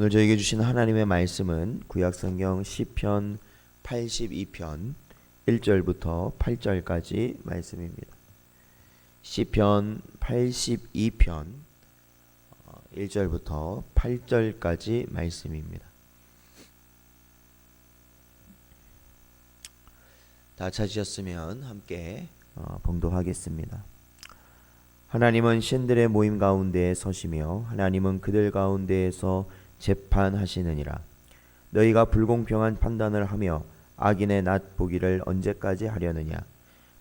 오늘 저에게 주신 하나님의 말씀은 구약성경 시편 82편 1절부터 8절까지 말씀입니다. 시편 82편 1절부터 8절까지 말씀입니다. 다 찾으셨으면 함께 봉독하겠습니다. 하나님은 신들의 모임 가운데에 서시며 하나님은 그들 가운데에서 재판하시느니라. 너희가 불공평한 판단을 하며 악인의 낫 보기를 언제까지 하려느냐.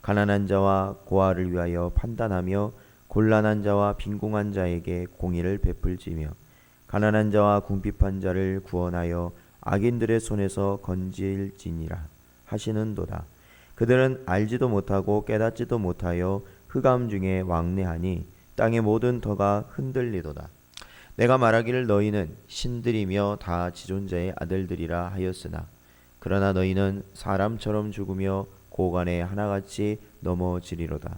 가난한 자와 고아를 위하여 판단하며 곤란한 자와 빈궁한 자에게 공의를 베풀지며 가난한 자와 궁핍한 자를 구원하여 악인들의 손에서 건질지니라 하시는도다. 그들은 알지도 못하고 깨닫지도 못하여 흑암 중에 왕래하니 땅의 모든 터가 흔들리도다. 내가 말하기를 너희는 신들이며 다 지존자의 아들들이라 하였으나 그러나 너희는 사람처럼 죽으며 고관에 하나같이 넘어지리로다.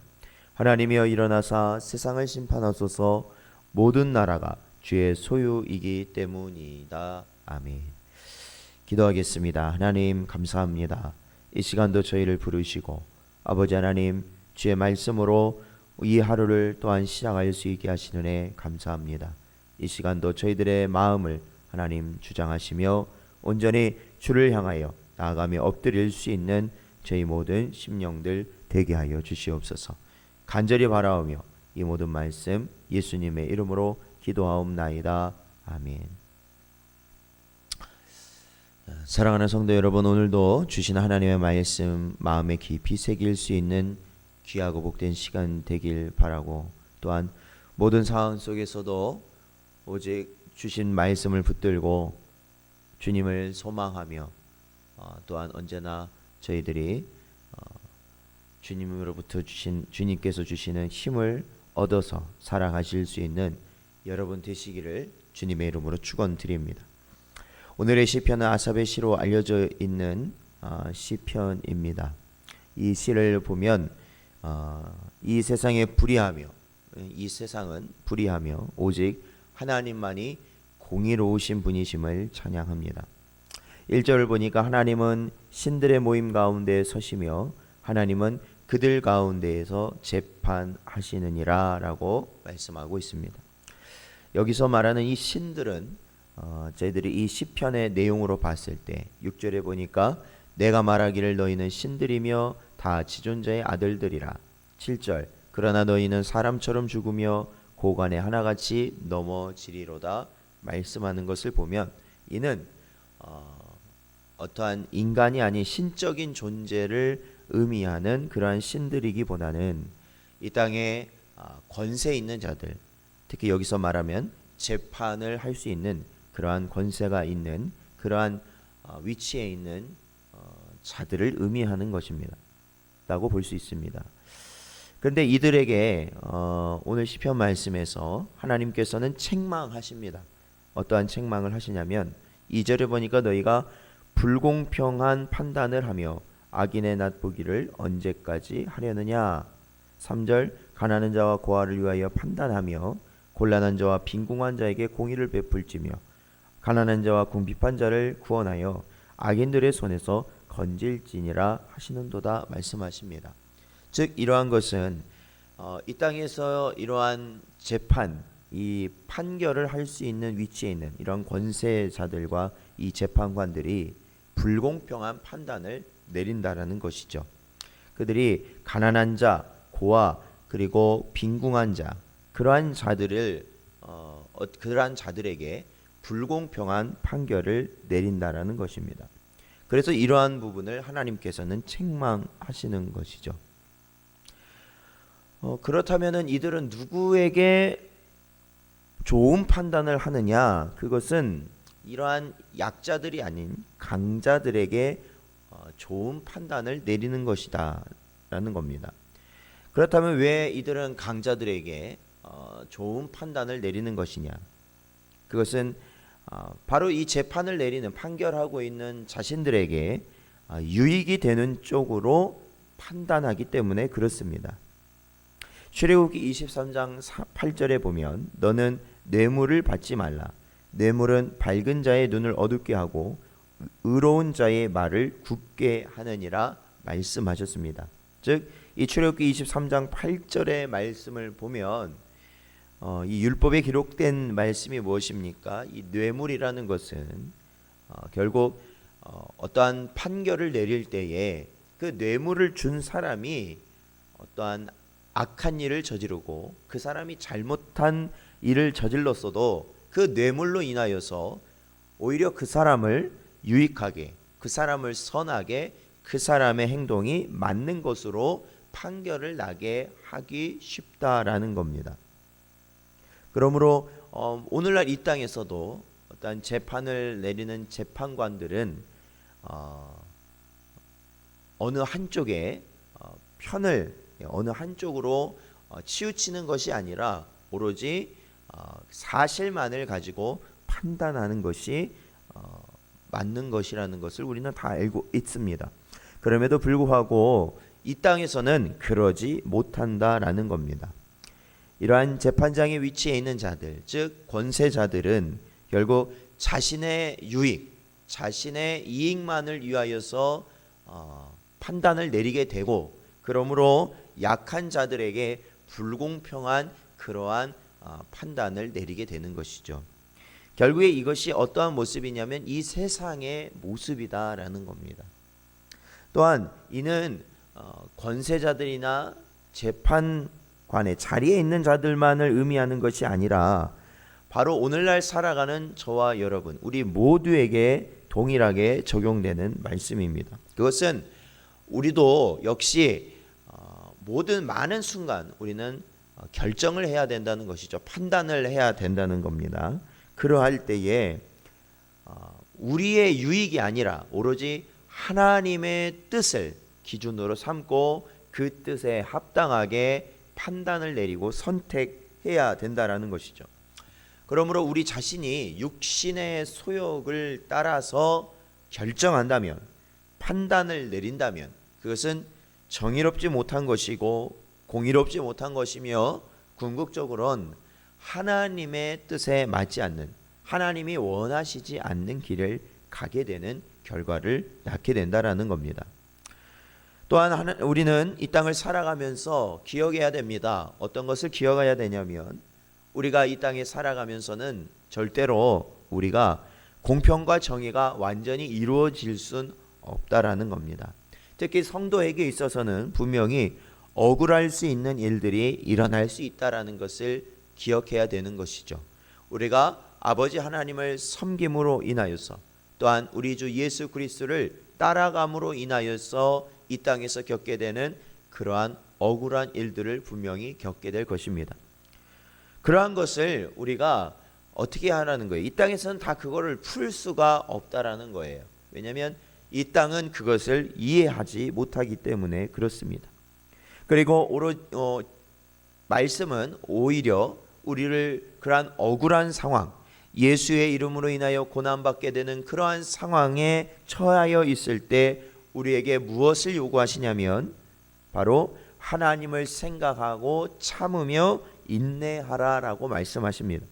하나님이여 일어나사 세상을 심판하소서. 모든 나라가 주의 소유이기 때문이다. 아멘. 기도하겠습니다. 하나님 감사합니다. 이 시간도 저희를 부르시고 아버지 하나님 주의 말씀으로 이 하루를 또한 시작할 수 있게 하시는 애 감사합니다. 이 시간도 저희들의 마음을 하나님 주장하시며 온전히 주를 향하여 나아가며 엎드릴 수 있는 저희 모든 심령들 되게 하여 주시옵소서. 간절히 바라오며 이 모든 말씀 예수님의 이름으로 기도하옵나이다. 아멘. 사랑하는 성도 여러분, 오늘도 주신 하나님의 말씀 마음에 깊이 새길 수 있는 귀하고 복된 시간 되길 바라고, 또한 모든 상황 속에서도 오직 주신 말씀을 붙들고 주님을 소망하며 또한 언제나 저희들이 주님으로부터 주님께서 주시는 힘을 얻어서 살아가실 수 있는 여러분 되시기를 주님의 이름으로 축원드립니다. 오늘의 시편은 아삽의 시로 알려져 있는 시편입니다. 이 시를 보면 이 세상은 불의하며 오직 하나님만이 공의로우신 분이심을 찬양합니다. 1절을 보니까 하나님은 신들의 모임 가운데 서시며 하나님은 그들 가운데에서 재판하시느니라 라고 말씀하고 있습니다. 여기서 말하는 이 신들은 저희들이 이 시편의 내용으로 봤을 때 6절에 보니까 내가 말하기를 너희는 신들이며 다 지존자의 아들들이라. 7절 그러나 너희는 사람처럼 죽으며 고관에 하나같이 넘어지리로다 말씀하는 것을 보면 이는 어떠한 인간이 아닌 신적인 존재를 의미하는 그러한 신들이기보다는 이 땅에 권세 있는 자들, 특히 여기서 말하면 재판을 할 수 있는 그러한 권세가 있는 그러한 위치에 있는 자들을 의미하는 것입니다 라고 볼 수 있습니다. 그런데 이들에게 오늘 시편 말씀에서 하나님께서는 책망하십니다. 어떠한 책망을 하시냐면 2절에 보니까 너희가 불공평한 판단을 하며 악인의 낫 보기를 언제까지 하려느냐. 3절 가난한 자와 고아를 위하여 판단하며 곤란한 자와 빈궁한 자에게 공의를 베풀지며 가난한 자와 궁핍한 자를 구원하여 악인들의 손에서 건질지니라 하시는도다 말씀하십니다. 즉 이러한 것은 이 땅에서 이러한 재판, 이 판결을 할 수 있는 위치에 있는 이러한 권세자들과 이 재판관들이 불공평한 판단을 내린다라는 것이죠. 그들이 가난한 자, 고아, 그리고 빈궁한 자, 그러한 자들에게 불공평한 판결을 내린다라는 것입니다. 그래서 이러한 부분을 하나님께서는 책망하시는 것이죠. 그렇다면은 이들은 누구에게 좋은 판단을 하느냐? 그것은 이러한 약자들이 아닌 강자들에게 좋은 판단을 내리는 것이다 라는 겁니다. 그렇다면 왜 이들은 강자들에게 좋은 판단을 내리는 것이냐? 그것은 바로 이 재판을 내리는 판결하고 있는 자신들에게 유익이 되는 쪽으로 판단하기 때문에 그렇습니다. 출애굽기 23장 8절에 보면 너는 뇌물을 받지 말라. 뇌물은 밝은 자의 눈을 어둡게 하고 의로운 자의 말을 굳게 하느니라 말씀하셨습니다. 즉 이 출애굽기 23장 8절의 말씀을 보면 이 율법에 기록된 말씀이 무엇입니까? 이 뇌물이라는 것은 결국 어떠한 판결을 내릴 때에 그 뇌물을 준 사람이 어떠한 악한 일을 저지르고 그 사람이 잘못한 일을 저질렀어도 그 뇌물로 인하여서 오히려 그 사람을 유익하게, 그 사람을 선하게, 그 사람의 행동이 맞는 것으로 판결을 나게 하기 쉽다라는 겁니다. 그러므로 오늘날 이 땅에서도 어떤 재판을 내리는 재판관들은 어느 한쪽에 편을 어느 한쪽으로 치우치는 것이 아니라 오로지 사실만을 가지고 판단하는 것이 맞는 것이라는 것을 우리는 다 알고 있습니다. 그럼에도 불구하고 이 땅에서는 그러지 못한다라는 겁니다. 이러한 재판장의 위치에 있는 자들, 즉 권세자들은 결국 자신의 유익, 자신의 이익만을 위하여서 판단을 내리게 되고, 그러므로 약한 자들에게 불공평한 그러한 판단을 내리게 되는 것이죠. 결국에 이것이 어떠한 모습이냐면 이 세상의 모습이다라는 겁니다. 또한 이는 권세자들이나 재판관의 자리에 있는 자들만을 의미하는 것이 아니라 바로 오늘날 살아가는 저와 여러분, 우리 모두에게 동일하게 적용되는 말씀입니다. 그것은 우리도 역시 모든 많은 순간 우리는 결정을 해야 된다는 것이죠. 판단을 해야 된다는 겁니다. 그러할 때에 우리의 유익이 아니라 오로지 하나님의 뜻을 기준으로 삼고 그 뜻에 합당하게 판단을 내리고 선택해야 된다라는 것이죠. 그러므로 우리 자신이 육신의 소욕을 따라서 결정한다면, 판단을 내린다면 그것은 정의롭지 못한 것이고 공의롭지 못한 것이며 궁극적으로는 하나님의 뜻에 맞지 않는, 하나님이 원하시지 않는 길을 가게 되는 결과를 낳게 된다라는 겁니다. 또한 우리는 이 땅을 살아가면서 기억해야 됩니다. 어떤 것을 기억해야 되냐면 우리가 이 땅에 살아가면서는 절대로 우리가 공평과 정의가 완전히 이루어질 순 없다라는 겁니다. 특히 성도에게 있어서는 분명히 억울할 수 있는 일들이 일어날 수 있다라는 것을 기억해야 되는 것이죠. 우리가 아버지 하나님을 섬김으로 인하여서 또한 우리 주 예수 그리스도를 따라감으로 인하여서 이 땅에서 겪게 되는 그러한 억울한 일들을 분명히 겪게 될 것입니다. 그러한 것을 우리가 어떻게 하라는 거예요? 이 땅에서는 다 그거를 풀 수가 없다라는 거예요. 왜냐하면 이 땅은 그것을 이해하지 못하기 때문에 그렇습니다. 그리고 말씀은 오히려 우리를 그러한 억울한 상황, 예수의 이름으로 인하여 고난받게 되는 그러한 상황에 처하여 있을 때 우리에게 무엇을 요구하시냐면 바로 하나님을 생각하고 참으며 인내하라라고 말씀하십니다.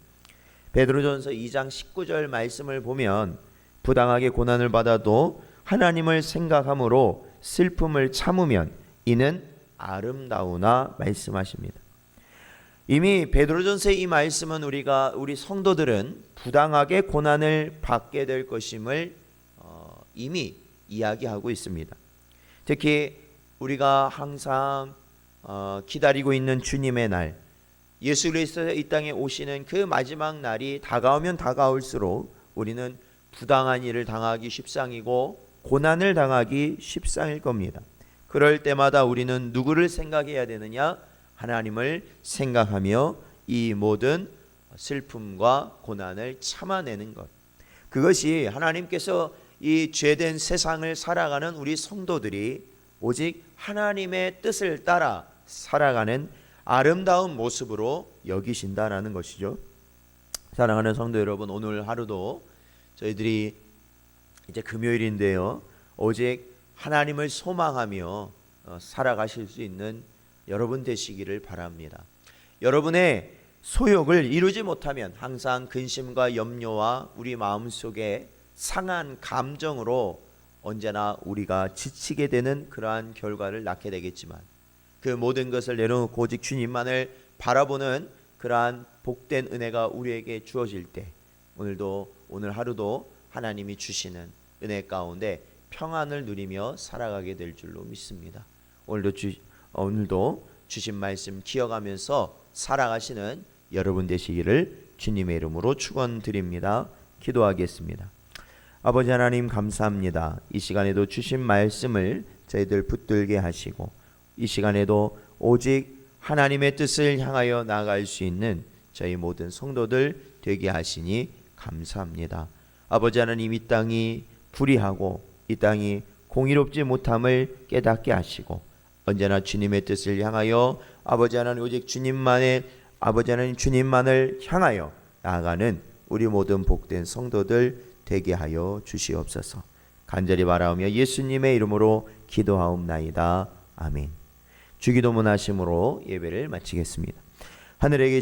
베드로전서 2장 19절 말씀을 보면 부당하게 고난을 받아도 하나님을 생각함으로 슬픔을 참으면 이는 아름다우나 말씀하십니다. 이미 베드로전서의 이 말씀은 우리 성도들은 부당하게 고난을 받게 될 것임을 이미 이야기하고 있습니다. 특히 우리가 항상 기다리고 있는 주님의 날, 예수 그리스도의 이 땅에 오시는 그 마지막 날이 다가오면 다가올수록 우리는 부당한 일을 당하기 십상이고 고난을 당하기 십상일 겁니다. 그럴 때마다 우리는 누구를 생각해야 되느냐? 하나님을 생각하며 이 모든 슬픔과 고난을 참아내는 것, 그것이 하나님께서 이 죄된 세상을 살아가는 우리 성도들이 오직 하나님의 뜻을 따라 살아가는 아름다운 모습으로 여기신다라는 것이죠. 사랑하는 성도 여러분, 오늘 하루도 저희들이 이제 금요일인데요, 오직 하나님을 소망하며 살아가실 수 있는 여러분 되시기를 바랍니다. 여러분의 소욕을 이루지 못하면 항상 근심과 염려와 우리 마음속에 상한 감정으로 언제나 우리가 지치게 되는 그러한 결과를 낳게 되겠지만, 그 모든 것을 내려놓고 오직 주님만을 바라보는 그러한 복된 은혜가 우리에게 주어질 때, 오늘 하루도 하나님이 주시는 은혜 가운데 평안을 누리며 살아가게 될 줄로 믿습니다. 오늘도 주신 말씀 기억하면서 살아가시는 여러분 되시기를 주님의 이름으로 축원드립니다. 기도하겠습니다. 아버지 하나님, 감사합니다. 이 시간에도 주신 말씀을 저희들 붙들게 하시고, 이 시간에도 오직 하나님의 뜻을 향하여 나아갈 수 있는 저희 모든 성도들 되게 하시니 감사합니다. 아버지 하나님, 이 땅이 불의하고 이 땅이 공의롭지 못함을 깨닫게 하시고, 언제나 주님의 뜻을 향하여 아버지 하나님, 오직 아버지 하나님 주님만을 향하여 나아가는 우리 모든 복된 성도들 되게 하여 주시옵소서. 간절히 바라오며 예수님의 이름으로 기도하옵나이다. 아멘. 주기도문 하심으로 예배를 마치겠습니다. 하늘에